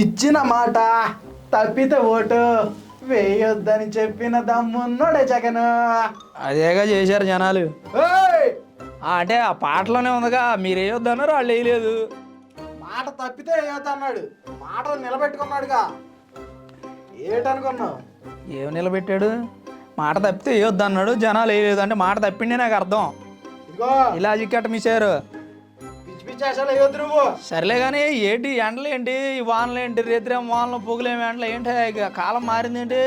ఇచ్చిన మాట తప్పితే ఓటు వేయొద్దని చెప్పిన దమ్మున్నోడే జగన్. అదేగా చేశారు జనాలు. ఏయ్! అంటే ఆ పాటలోనే ఉందిగా, మీరు వేయొద్దన్నారు, వాళ్ళు వేయలేదు. మాట తప్పితే వేయొద్దు అన్నాడు, మాటలు నిలబెట్టుకున్నాడుగా. ఏటనుకున్నావు? ఏం నిలబెట్టాడు? మాట తప్పితే వేయొద్దు అన్నాడు, జనాలు వేయలేదు. అంటే మాట తప్పిండే నాకు అర్థం. ఇదిగో ఇలా జిక్కట మిసారు. పిచ్చి పిచ్చి ఆశలు వేయొద్దు నువ్వు. సర్లే కానీ ఏంటి ఎండలు ఏంటి, ఈ వానలు ఏంటి, రేత్రేం వానలు పొగులేమి ఎండలు ఏంటి, ఇక కాలం మారింది ఏంటి?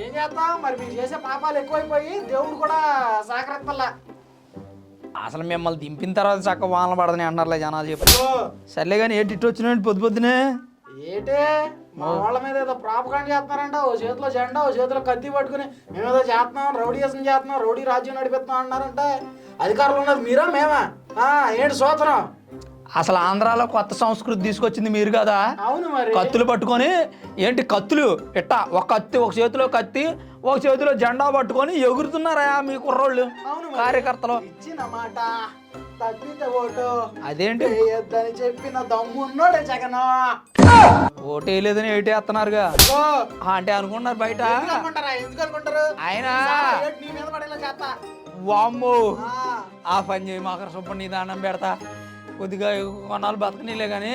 ఏం చేద్దాం మరి, మీరు చేసే పాపాలు ఎక్కువైపోయి దేవుడు కూడా సహకరిస్తల్లా. అసలు మిమ్మల్ని దింపిన తర్వాత చక్క వానలు పడదని అంటారులే జనాలు చెప్పు. సర్లే కానీ ఏంటి ఇటు వచ్చినాయండి పొద్దు పొద్దునే? ఏటే మా వాళ్ళ మీద ఏదో ప్రాపకాండ చేస్తున్నారంట. ఓ చేతిలో జెండా, ఓ చేతిలో కత్తి పట్టుకుని మేమేదో చేస్తున్నాం, రౌడీసం చేస్తున్నాం, రౌడీ రాజ్యం నడిపిస్తున్నాం అన్నారంట. అధికారులు ఉన్నది మీరా మేమా? ఏంటి సూత్రం? అసలు ఆంధ్రాలో కొత్త సంస్కృతి తీసుకొచ్చింది మీరు కదా. అవును మరి. కత్తులు పట్టుకొని ఏంటి కత్తులు ఇట్టా, ఒక కత్తి ఒక చేతిలో కత్తి, ఒక చేతిలో జెండా పట్టుకొని ఎగురుతున్నారా మీ కుర్రోళ్ళు కార్యకర్తలు. ఇచ్చిన మాట తప్పితే ఓటు అదేంటి వేయొద్దని చెప్పిన దమ్మున్నోడే జగన్. ఓటు వేయలేదని ఏటేస్తున్నారుగా ఓ, అంటే అనుకున్నారు బయట. ఎందుకు అనుకుంటారు? ఆయన నీ మీద పడేలా చేస్తా. వామ్మో ఆ, ఆ పని చేయి మాకర సుబ్బ నీ దానం పెడతా, కొద్దిగా కొన్నాళ్ళు బతకనీలే. కానీ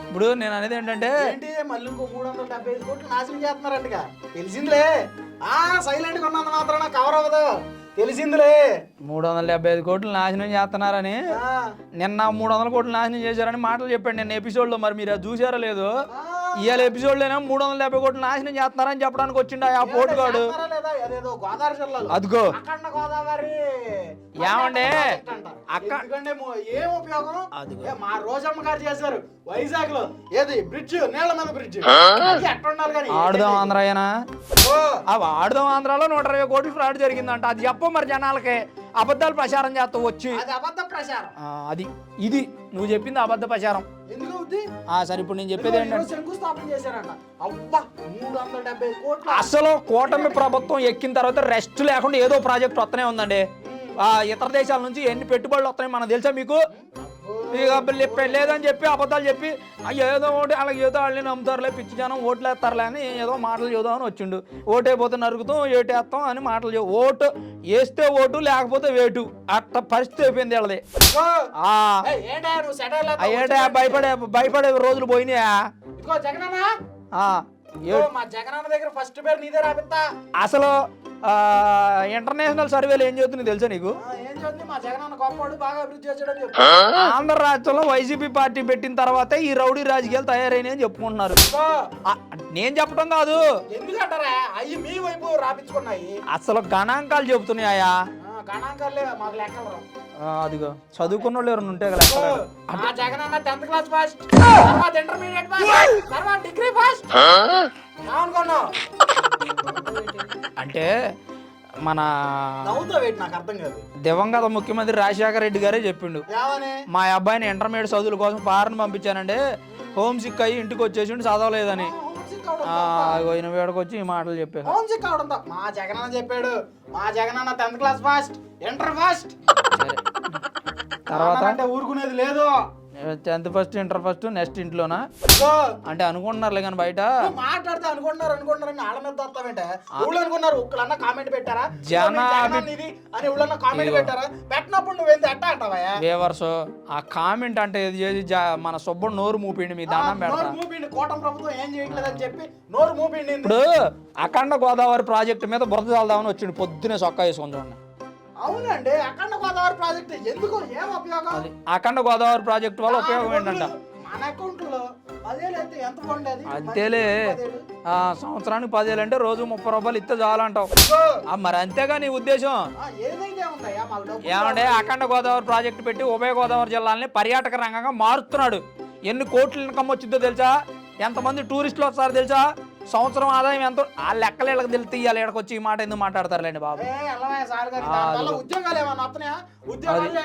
ఇప్పుడు నేను అనేది ఏంటంటే, ఏంటి మళ్ళీ ఇంకో 375 కోట్లు నాశనం చేస్తున్నారంటగా. తెలిసిందిలే. సైలెంట్ గా ఉన్నంత మాత్రాన కవర్ అవ్వదు. తెలిసిందిలే. 375 కోట్లు నాశనం చేస్తున్నారని, ఆ, నిన్న 300 కోట్లు నాశనం చేశారని మాటలు చెప్పాడు నిన్న ఎపిసోడ్లో. మరి మీరు అది చూసారో లేదో? ఆ, ఇవాళ ఎపిసోడ్లోనే 350 కోట్లు నాశనం చేస్తున్నారని చెప్పడానికి వచ్చిండు ఆ పోటుగాడు. చేస్తారా లేదా? అదేదో గోదావరి జిల్లాలో అదిగో అఖండ గోదావరి ఏమండే ఎందుకంటే ఏం ఉపయోగం? అదిగో. మా రోజమ్మ గారు చేశారు వైజాగ్ లో. ఏది బ్రిడ్జ్, నీళ్ల మీద బ్రిడ్జ్. ఎట్లా ఉండాలి కానీ ఆడుదాం ఆంధ్ర అయినా, ఓ, ఆడుదాం ఆంధ్రాలో 120 కోట్లు ఫ్రాడ్ జరిగిందంట. అది చెప్ప మరి జనాలకి, అబద్ధాలు ప్రచారం చేస్తావు వచ్చి. అది అబద్ధ ప్రచారం. అది ఇది నువ్వు చెప్పింది అబద్ధ ప్రచారం. ఎందుకు అవుద్ది? సరే ఇప్పుడు నేను చెప్పేది ఏంటంటే, శంకుస్థాపన చేశారంట. అబ్బా 370 కోట్లు. అసలు కూటమి ప్రభుత్వం ఎక్కిన తర్వాత రెస్ట్ లేకుండా ఏదో ప్రాజెక్ట్ వస్తూనే ఉందండి. ఇతర దేశాల నుంచి ఎన్ని పెట్టుబడులు వస్తున్నాయి మనకు తెలుసా మీకు? ఇక లేదని చెప్పి అబద్ధాలు చెప్పి ఏదో ఒకటి అలాగే ఏదో వాళ్ళని నమ్ముతారులే, పిచ్చి జనం ఓట్లు వేస్తారులే అని ఏదో మాటలు చూద్దామని వచ్చిండు. ఓటు అయిపోతే నరుకుతాం, ఏటేస్తాం అని మాటలు ఓటు వేస్తే ఓటు లేకపోతే వేటు అట్ట పరిస్థితి అయిపోయింది వీళ్ళది. ఏంటా నువ్వు సెటైర్లు వేస్తావు? ఏంటే భయపడే రోజులు పోయినాయా? ఇదిగో జగనన్న, ఆ, మా జగనన్న దగ్గర ఫస్ట్ పేరు నీదే రాపిస్తా. అసలు ఇంటర్నేషనల్ సర్వేలు ఏం చెబుతుంది తెలుసా నీకు? ఏం చదువుతుంది? మా జగనన్న గొప్పవాడు, బాగా అభివృద్ధి చేశాడని చెప్పు. ఆంధ్ర రాష్ట్రంలో వైసీపీ పార్టీ పెట్టిన తర్వాత ఈ రౌడీ రాజకీయాలు తయారైనాయి అని చెప్పుకుంటున్నారు. నేను చెప్పడం కాదు, ఎందుకంటారా అయ్యి మీ వైపు రాపించుకున్నాయి. అసలు గణాంకాలు చెబుతున్నాయా? గణాంకాలే మాకు లెక్కలు రావు. అదిగో చదువుకున్న వాళ్ళు ఎవరైనా ఉంటే కదా. మా జగనన్న 10th క్లాస్ ఫస్ట్, తర్వాత ఇంటర్మీడియట్ ఫస్ట్, తర్వాత డిగ్రీ ఫస్ట్. ఏమనుకున్నావు? అంటే మన నవ్వుతావేంటి? నాకు అర్థం కాదు. దివంగత ముఖ్యమంత్రి రాజశేఖర రెడ్డి గారే చెప్పిండు, ఏమని? మా అబ్బాయిని ఇంటర్మీడియట్ చదువుల కోసం ఫారెన్ పంపించానండి, హోమ్ సిక్ అయ్యి ఇంటికి వచ్చేసి చదవలేదని. పోయిన వేడకి వచ్చి ఈ మాటలు చెప్పారు. హోమ్ సిక్ అవడం మా జగనన్న చెప్పాడు. మా Jagananna 10th class first, inter first. తర్వాత అంటే ఊరుకునేది లేదు. 10th first, inter first, next ఇంట్లోనా అంటే అనుకుంటున్నారులే కానీ బయట మాట్లాడితే అనుకుంటున్నారని వాళ్ళ మీద వస్తామంటే ఊళ్ళో అనుకున్నారు. ఒక్కళ్ళన్నా కామెంట్ పెట్టారా ఇది అని ఊళ్ళో కామెంట్ పెట్టారా? పెట్టినప్పుడు నువ్వేంది ఎట్టా అంటావా? వేవర్స్ ఆ కామెంట్ అంటే ఇది చేసి మన సుబ్బడు నోరు మూపిండి, మీ దండం పెడతా. మూపిండి కూటమి ప్రభుత్వం ఏం చేయట్లేదని చెప్పి నోరు మూపిండి. ఇప్పుడు అఖండ గోదావరి ప్రాజెక్టు మీద బురద చల్దామని వచ్చిండు పొద్దునే సొక్కా వేసుకొని చూడండి. అవునండి, అఖండ గోదావరి ప్రాజెక్ట్ ఎందుకు, ఏం ఉపయోగం? అఖండ గోదావరి ప్రాజెక్టు వల్ల ఉపయోగం ఏంటంట? మన అకౌంట్ లో 10,000 అయితే ఎంత పండేది? అంతేలే, సంవత్సరానికి 10,000 అంటే రోజు 30 రూపాయలు ఇస్తే చాలంటావు. మరి అంతేగా నీ ఉద్దేశం? ఏమంటే అఖండ గోదావరి ప్రాజెక్టు పెట్టి ఉభయ గోదావరి జిల్లాలని పర్యాటక రంగంగా మారుతున్నాడు. ఎన్ని కోట్ల ఇన్కమ్ వచ్చిందో తెలుసా? ఎంతమంది టూరిస్టులు వస్తారో తెలుసా? సంవత్సరం ఆదాయం ఎంత? ఆ లెక్కలు ఇళ్ళకి తెలిసి ఇవ్వాలి. ఇక్కడికి వచ్చి ఈ మాట ఎందుకు మాట్లాడతారులేండి బాబు? ఉద్యోగాలు ఏమన్నా వస్తున్నాయా? ఉద్యోగాలు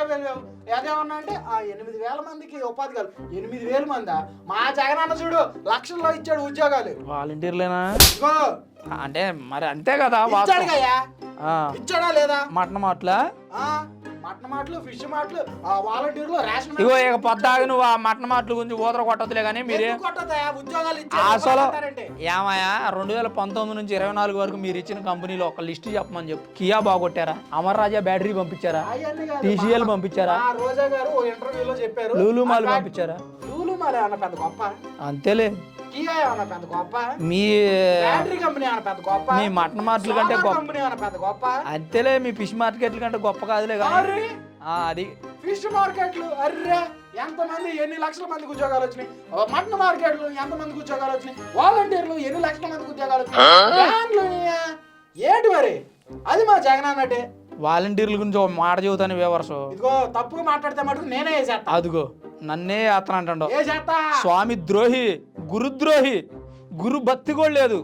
ఏదేమన్నా అంటే 8,000 మందికి ఉపాధి కాదు. 8,000 మందా? మా జగనన్న చూడు లక్షల్లో ఇచ్చాడు ఉద్యోగాలు. వాలంటీర్లేనా అంటే? మరి అంతే కదా, ఇచ్చాడా లేదా? మటన్ మాటలా మటన్ మాటలు, ఫిష్ మాటలు, వాలంటీర్లు, రేషన్ ఇగో ఇక పొద్దాక నువ్వు ఆ మటన్ మాటల గురించి ఊదర కొట్టదులే కానీ మీరే ఉద్యోగాలు అసలు ఏమయ్యా 2019 నుంచి 24 వరకు మీరు ఇచ్చిన కంపెనీలో ఒక లిస్ట్ చెప్పమని చెప్పు. కియా బాగొట్టారా, అమర్ రాజా బ్యాటరీ పంపించారా, టీసీఎల్ పంపించారా, రోజా గారు ఓ ఇంటర్వ్యూలో చెప్పారు లూలు మాల్ పంపించారా? లూలు మాల్ ఏమన్నా పెద్ద గొప్ప? అంతేలే. కియా ఏమన్నా పెద్ద గొప్ప? మీ బ్యాటరీ కంపెనీ ఏమన్నా పెద్ద గొప్ప? మీ మటన్ మార్కెట్ల కంటే గొప్ప కంపెనీ ఏమన్నా పెద్ద గొప్ప? అంతేలే. మీ ఫిష్ మార్కెట్ల కంటే గొప్ప కాదులే కానీ అది ఫిష్ మార్కెట్లు అర్రే ఎంతమంది, ఎన్ని లక్షల మందికి ఉద్యోగాలు వచ్చినాయి. మటన్ మార్కెట్లు ఎంతమందికి ఉద్యోగాలు వచ్చినాయి. వాలంటీర్లు ఎన్ని లక్షల మందికి ఉద్యోగాలు వచ్చినాయి. ఏంటి మరి అది మా జగన్ అన్నట్టే. వాలంటీర్ల గురించి ఒక మాట చెబుతాను వివరసు. ఇదిగో తప్పుగా మాట్లాడితే మటుకు నేనే వేసేస్తా. అదిగో నన్నే అతను అంటాడు వేసేస్తా. స్వామి ద్రోహి, గురుద్రోహి, గురు భక్తి కూడా లేదు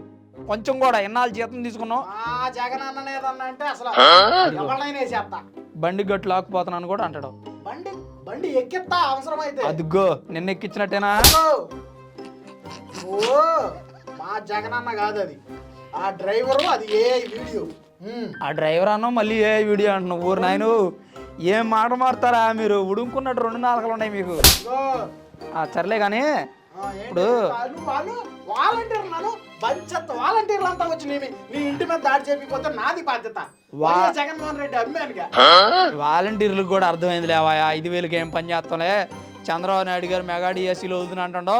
కొంచెం కూడా. ఎన్నాళ్ళు జీతం తీసుకున్నావు. జగన్ అన్న ఏదన్నా అంటే అసలు ఎవరినైనా వేసేస్తా. బండి గట్టు లాక్కుపోతున్నాను కూడా అంటాడు. బండి బండి ఎక్కిస్తా అవసరం అయితే. అదిగో నిన్న ఎక్కించినట్టేనా? ఓ మా జగన్ అన్న కాదు అది, ఆ డ్రైవరు, అది ఏ వీడియో. ఆ డ్రైవర్ అన్న మళ్ళీ ఏ వీడియో అంటున్నావు. ఊరు నాయను ఏం మాట మారుతారా మీరు? ఉడుకున్నట్టు 2 నాలుకలు ఉన్నాయి మీకు. సర్లే కానీ ఇప్పుడు వాలంటీర్లు అంతా వచ్చి నీ ఇంటి మీద దాడి చేయకపోతే నాది బాధ్యత. జగన్మోహన్ రెడ్డి అమ్మానుగా. వాలంటీర్లకు కూడా అర్థమైంది లేవాయా, 5,000కి ఏం పని చేస్తాంలే. చంద్రబాబు నాయుడు గారు మెగా డిఎస్సీలో వదులుతున్నా అంటాడో,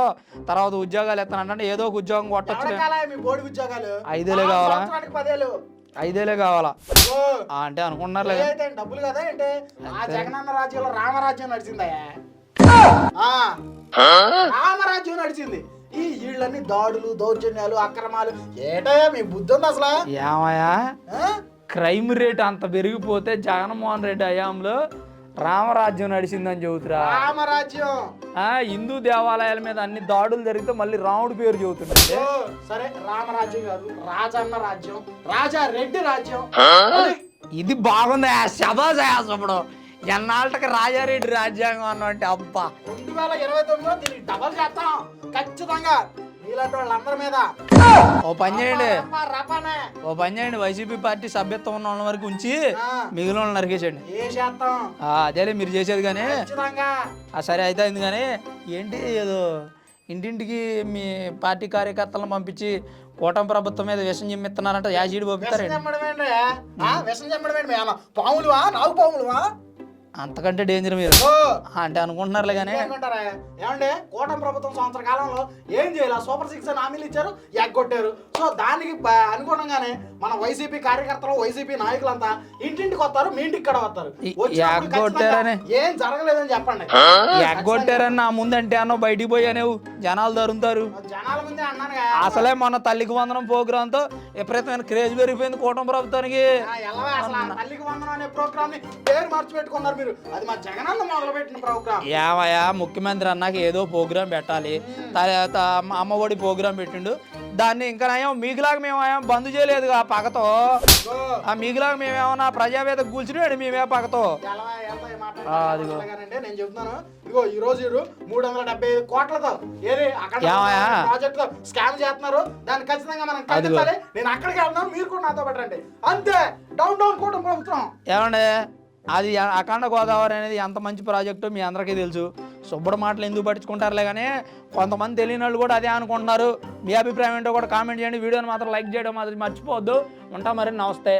తర్వాత ఉద్యోగాలు ఎత్తానంటే ఏదో ఒక ఉద్యోగం కొట్టచ్చు. 5,000 కావాలా? 5,000 కావాలా అంటే అనుకుంటున్నారు. డబ్బులు కదా ఏంటి? ఆ జగనన్న రాజ్యంలో రామరాజ్యం నడిచిందయ్యా. రామరాజ్యం నడిచింది. ఈ వీళ్ళన్ని దాడులు, దౌర్జన్యాలు, అక్రమాలు ఏటయా మీ బుద్ధి ఉంది అసలు? ఏమయ్యా క్రైమ్ రేట్ అంత పెరిగిపోతే జగన్మోహన్ రెడ్డి హయాంలో రామరాజ్యం నడిచిందని చెబుతురా. రామరాజ్యం హిందూ దేవాలయాల మీద అన్ని దాడులు జరిగితే మళ్ళీ రాముడి పేరు చెబుతుండే. సరే రామరాజ్యం కాదు, రాజన్న రాజ్యం, రాజా రెడ్డి రాజ్యం. ఇది బాగుంది. శబాసప్పుడు ఎన్నాళ్ళకి రాజారెడ్డి రాజ్యాంగం అన్నంటే అబ్బా. 2029లో దీనికి డబల్ చేస్తాం ఖచ్చితంగా. ఇలాంటి వాళ్ళందరి మీద ఓ పని చేయండి, వైసీపీ పార్టీ సభ్యత్వం ఉన్న వాళ్ళ వరకు ఉంచి మిగిలిన వాళ్ళని నరికేసండి. అదేలే మీరు చేసేది. కానీ సరే అయితే అయింది. కానీ ఏంటి ఏదో ఇంటింటికి మీ పార్టీ కార్యకర్తలను పంపించి కూటమి ప్రభుత్వం మీద విషం చిమ్మిస్తున్నారంట. యాసిడ్ పంపిస్తారండి. పాములువా, నాగు పాములువా? అంతకంటే డేంజర్ మీరు అంటే అనుకుంటున్నారులే. కానీ ఏమంటే కూటమి ప్రభుత్వం సంవత్సర కాలంలో ఏం చేయాలి? సూపర్ 6 అని హామీలు ఇచ్చారు, ఎగ్గొట్టారు. సో దానికి అనుగుణంగానే మన వైసీపీ కార్యకర్తలు, వైసీపీ నాయకులంతా ఇంటింటికి వస్తారు, మీ ఇంటికి కూడా వస్తారు. ఏం జరగలేదని చెప్పండి. ఎగ్గొట్టారని నా ముందంటే అన్న బయటికి పోయానేవు జనాలు తరుముతారు. జనాల ముందే అన్నాను. అసలే మొన్న తల్లికి వందనం ప్రోగ్రామ్ తో విపరీతమైన క్రేజ్ పెరిగిపోయింది కూటమి ప్రభుత్వానికి. తల్లికి వందనం అనే ప్రోగ్రామ్ ని పేరు మార్చి పెట్టుకున్నారు మీరు. అది మా జగనన్న మొదలు పెట్టిన ప్రోగ్రామ్. ఏమయ్యా ముఖ్యమంత్రి అన్నాక ఏదో ప్రోగ్రామ్ పెట్టాలి. తర్వాత అమ్మఒడి ప్రోగ్రామ్ పెట్టిండు. దాన్ని ఇంకా నయం మీకులాగా మేము బంద్ చేయలేదు పగతో. మీకులాగా మేమేమన్నా ప్రజావేద కూల్చినాడు మేమే పగతో. నేను చెప్తున్నాను, ఇదిగో ఈ రోజు 375 కోట్లతో ఏది అక్కడ ప్రాజెక్ట్ స్కామ్ చేస్తున్నారు. దాన్ని ఖచ్చితంగా మనం ఖండించాలి. నేను అక్కడికి వెళ్తున్నాను, మీరు కూడా నాతో పెట్టండి. అంతే. డౌన్ కూటమి ప్రభుత్వం. ఏమండి అది అఖండ గోదావరి అనేది ఎంత మంచి ప్రాజెక్టు మీ అందరికీ తెలుసు. శుభ్ర మాటలు ఎందుకు పట్టించుకుంటారులే. కానీ కొంతమంది తెలియని వాళ్ళు కూడా అదే అనుకుంటున్నారు. మీ అభిప్రాయం ఏంటో కూడా కామెంట్ చేయండి. వీడియోని మాత్రం లైక్ చేయడం మాత్రం మర్చిపోవద్దు. ఉంటా మరి, నమస్తే.